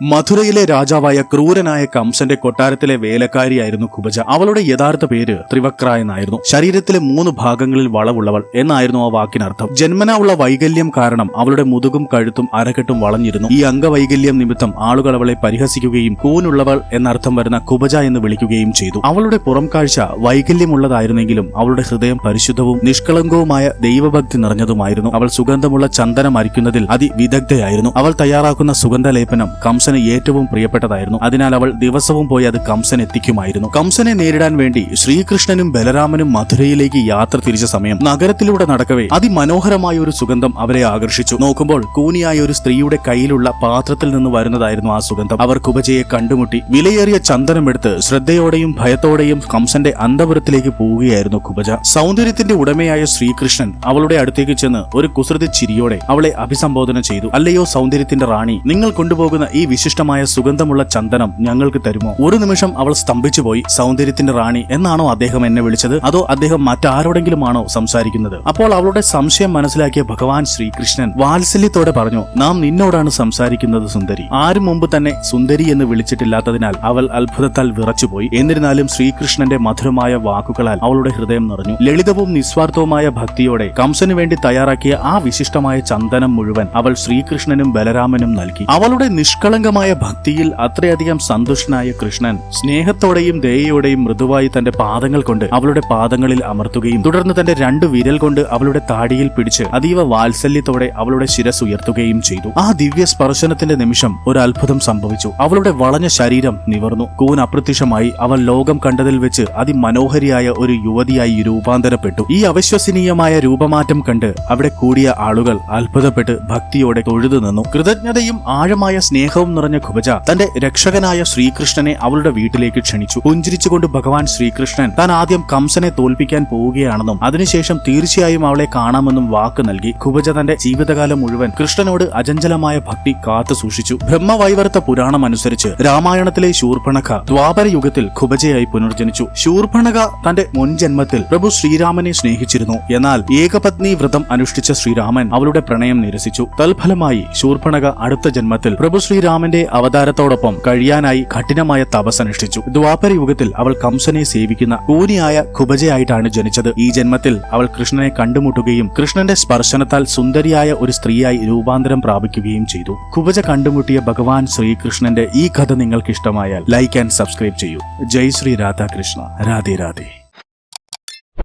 മധുരയിലെ രാജാവായ ക്രൂരനായ കംസന്റെ കൊട്ടാരത്തിലെ വേലക്കാരിയായിരുന്നു കുബജ. അവളുടെ യഥാർത്ഥ പേര് ത്രിവക്ര എന്നായിരുന്നു. ശരീരത്തിലെ 3 ഭാഗങ്ങളിൽ വളവുള്ളവൾ എന്നായിരുന്നു ആ വാക്കിനർത്ഥം. ജന്മനാ ഉള്ള വൈകല്യം കാരണം അവളുടെ മുതുകും കഴുത്തും അരക്കെട്ടും വളഞ്ഞിരുന്നു. ഈ അംഗവൈകല്യം നിമിത്തം ആളുകൾ അവളെ പരിഹസിക്കുകയും കൂനുള്ളവൾ എന്നർത്ഥം വരുന്ന കുബജ എന്ന് വിളിക്കുകയും ചെയ്തു. അവളുടെ പുറം കാഴ്ച വൈകല്യമുള്ളതായിരുന്നെങ്കിലും അവളുടെ ഹൃദയം പരിശുദ്ധവും നിഷ്കളങ്കവുമായ ദൈവഭക്തി നിറഞ്ഞതുമായിരുന്നു. അവൾ സുഗന്ധമുള്ള ചന്ദനം അരിക്കുന്നതിൽ അതിവിദഗ്ധയായിരുന്നു. അവൾ തയ്യാറാക്കുന്ന സുഗന്ധലേപനം കംസന് ഏറ്റവും പ്രിയപ്പെട്ടതായിരുന്നു. അതിനാൽ അവൾ ദിവസവും പോയി അത് കംസൻ എത്തിക്കുമായിരുന്നു. കംസനെ നേരിടാൻ വേണ്ടി ശ്രീകൃഷ്ണനും ബലരാമനും മധുരയിലേക്ക് യാത്ര തിരിച്ച സമയം നഗരത്തിലൂടെ നടക്കവേ അതിമനോഹരമായ ഒരു സുഗന്ധം അവരെ ആകർഷിച്ചു. നോക്കുമ്പോൾ കൂനിയായ ഒരു സ്ത്രീയുടെ കയ്യിലുള്ള പാത്രത്തിൽ നിന്ന് വരുന്നതായിരുന്നു ആ സുഗന്ധം. അവർ കുബജയെ കണ്ടുമുട്ടി വിലയേറിയ ചന്ദനമെടുത്ത് ശ്രദ്ധയോടെയും ഭയത്തോടെയും കംസന്റെ അന്തപുരത്തിലേക്ക് പോവുകയായിരുന്നു കുബജ. സൗന്ദര്യത്തിന്റെ ഉടമയായ ശ്രീകൃഷ്ണൻ അവളുടെ അടുത്തേക്ക് ചെന്ന് ഒരു കുസൃതി ചിരിയോടെ അവളെ അഭിസംബോധന ചെയ്തു. അല്ലയോ സൗന്ദര്യത്തിന്റെ റാണി, നിങ്ങൾ കൊണ്ടുപോകുന്ന ഈ വിശിഷ്ടമായ സുഗന്ധമുള്ള ചന്ദനം ഞങ്ങൾക്ക് തരുമോ? ഒരു നിമിഷം അവൾ സ്തംഭിച്ചുപോയി. സൗന്ദര്യത്തിന്റെ റാണി എന്നാണോ അദ്ദേഹം എന്നെ വിളിച്ചത്, അതോ അദ്ദേഹം മറ്റാരോടെങ്കിലുമാണോ സംസാരിക്കുന്നത്? അപ്പോൾ അവളുടെ സംശയം മനസ്സിലാക്കിയ ഭഗവാൻ ശ്രീകൃഷ്ണൻ വാത്സല്യത്തോടെ പറഞ്ഞു, നാം നിന്നോടാണ് സംസാരിക്കുന്നത് സുന്ദരി. ആരും മുമ്പ് തന്നെ സുന്ദരി എന്ന് വിളിച്ചിട്ടില്ലാത്തതിനാൽ അവൾ അത്ഭുതത്താൽ വിറച്ചുപോയി. എന്നിരുന്നാലും ശ്രീകൃഷ്ണന്റെ മധുരമായ വാക്കുകളാൽ അവളുടെ ഹൃദയം നിറഞ്ഞു. ലളിതവും നിസ്വാർത്ഥവുമായ ഭക്തിയോടെ കംസന് വേണ്ടി തയ്യാറാക്കിയ ആ വിശിഷ്ടമായ ചന്ദനം മുഴുവൻ അവൾ ശ്രീകൃഷ്ണനും ബലരാമനും നൽകി. അവളുടെ നിഷ്കളങ്കമായ ഭക്തിയിൽ അത്രയധികം സന്തുഷ്ടനായ കൃഷ്ണൻ സ്നേഹത്തോടെയും ദയയോടെയും മൃദുവായി തന്റെ പാദങ്ങൾ കൊണ്ട് അവളുടെ പാദങ്ങളിൽ അമർത്തുകയും തുടർന്ന് തന്റെ 2 വിരൽ കൊണ്ട് അവളുടെ താടിയിൽ പിടിച്ച് അതീവ വാത്സല്യത്തോടെ അവളുടെ ശിരസ് ഉയർത്തുകയും ചെയ്തു. ആ ദിവ്യ സ്പർശനത്തിന്റെ നിമിഷം ഒരു അത്ഭുതം സംഭവിച്ചു. അവളുടെ വളഞ്ഞ ശരീരം നിവർന്നു. കൂൻ അപ്രത്യക്ഷമായി. അവൾ ലോകം കണ്ടതിൽ വെച്ച് അതിമനോഹരിയായ ഒരു യുവതിയായി രൂപാന്തരപ്പെട്ടു. ഈ അവിശ്വസനീയമായ രൂപമാറ്റം കണ്ട് അവിടെ കൂടിയ ആളുകൾ അത്ഭുതപ്പെട്ട് ഭക്തിയോടെ തൊഴുതു നിന്നു. കൃതജ്ഞതയും ആഴമായ സ്നേഹവും നിറഞ്ഞ കുബജ തന്റെ രക്ഷകനായ ശ്രീകൃഷ്ണനെ അവളുടെ വീട്ടിലേക്ക് ക്ഷണിച്ചു. പുഞ്ചിരിച്ചുകൊണ്ട് ഭഗവാൻ ശ്രീകൃഷ്ണൻ താൻ ആദ്യം കംസനെ തോൽപ്പിക്കാൻ പോവുകയാണെന്നും അതിനുശേഷം തീർച്ചയായും അവളെ കാണാമെന്നും വാക്ക് നൽകി. കുബജ തന്റെ ജീവിതകാലം മുഴുവൻ കൃഷ്ണനോട് അചഞ്ചലമായ ഭക്തി കാത്തു സൂക്ഷിച്ചു. ബ്രഹ്മവൈവർത്ത പുരാണം അനുസരിച്ച് രാമായണത്തിലെ ശൂർപ്പണഖ ദ്വാപര യുഗത്തിൽ കുബജയായി പുനർജനിച്ചു. ശൂർപ്പണഖ തന്റെ മുൻജന്മത്തിൽ പ്രഭു ശ്രീരാമനെ സ്നേഹിച്ചിരുന്നു. എന്നാൽ ഏകപത്നി വ്രതം അനുഷ്ഠിച്ച ശ്രീരാമൻ അവളുടെ പ്രണയം നിരസിച്ചു. തൽഫലമായി ശൂർപ്പണഖ അടുത്ത ജന്മത്തിൽ പ്രഭു ശ്രീരാമന്റെ അവതാരത്തോടൊപ്പം കഴിയാനായി കഠിനമായ തപസ്സനുഷ്ഠിച്ചു. ദ്വാപര യുഗത്തിൽ അവൾ കംസനെ സേവിക്കുന്ന കൂനിയായ കുബജയായിട്ടാണ് ജനിച്ചത്. ഈ ജന്മത്തിൽ അവൾ കൃഷ്ണനെ കണ്ടുമുട്ടുകയും കൃഷ്ണന്റെ സ്പർശനത്താൽ സുന്ദരിയായ ഒരു സ്ത്രീയായി രൂപാന്തരം പ്രാപിക്കുകയും ചെയ്തു. കുബജ കണ്ടുമുട്ടിയ ഭഗവാൻ ശ്രീകൃഷ്ണന്റെ ഈ കഥ നിങ്ങൾക്ക് ഇഷ്ടമായാൽ ലൈക്ക് ആൻഡ് സബ്സ്ക്രൈബ് ചെയ്യൂ. ജയ് ശ്രീ രാധാകൃഷ്ണ. രാധേ രാധേ.